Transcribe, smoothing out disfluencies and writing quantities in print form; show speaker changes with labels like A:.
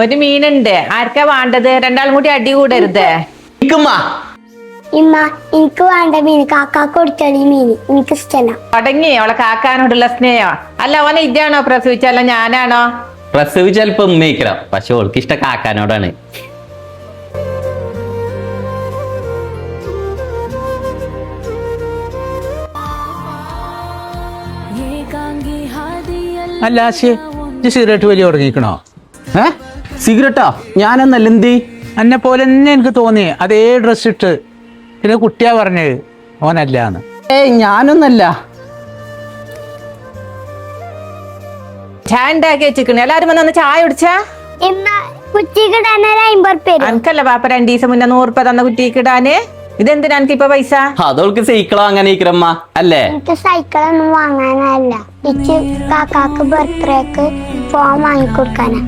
A: ഒരു മീനുണ്ട്. ആർക്കാ വേണ്ടത്? രണ്ടാളും കൂടി അടി കൂടരുത്.
B: ഇമ്മ
C: എനിക്ക് വേണ്ട മീൻ കാക്കാക്ക് കൊടുത്തോളി മീൻ എനിക്ക് ഇഷ്ടമല്ല.
A: തുടങ്ങി അവളെ കാക്കാനോടുള്ള സ്നേഹം. അല്ല ഓനെ ഇതാണോ പ്രസവിച്ചല്ല ഞാനാണോ?
B: പ്രസവിച്ച് ചിലപ്പോ ഉമ്മയിക്കണം, പക്ഷെ ഓൾക്ക് ഇഷ്ടം കാക്കാനോടാണ്.
D: അല്ല ആശേ സിഗരറ്റ് വലിയ തുടങ്ങിക്കണോ?
B: സിഗരറ്റാ? ഞാനെന്നല്ല എന്ത്
D: എന്നെ പോലെ തന്നെ എനിക്ക് തോന്നി. അതേ ഡ്രസ് ഇട്ട്. പിന്നെ കുട്ടിയാ പറഞ്ഞത് ഓനല്ലാന്ന്.
B: ഞാനൊന്നല്ല.
A: ചായ ഉണ്ടാക്കി വെച്ചിക്കണേ. എല്ലാരും വന്ന് ചായ കുടിച്ചാ? അനക്കല്ല പാപ്പ 2 ദിവസം മുന്നേ 100 രൂപ തന്ന കുറ്റിക്കിടാന്. ഇതെന്തിനാ എനിക്ക് ഇപ്പൊ പൈസ?
B: അതോൾക്ക് സൈക്കിളോ അങ്ങനെ ഇരിക്കമ്മ അല്ലേ?
C: എനിക്ക് സൈക്കിളൊന്നും വാങ്ങാനല്ല, കാക്കാക്ക് ബർത്ത്ഡേക്ക് ഫോൺ വാങ്ങിക്കൊടുക്കാനാ.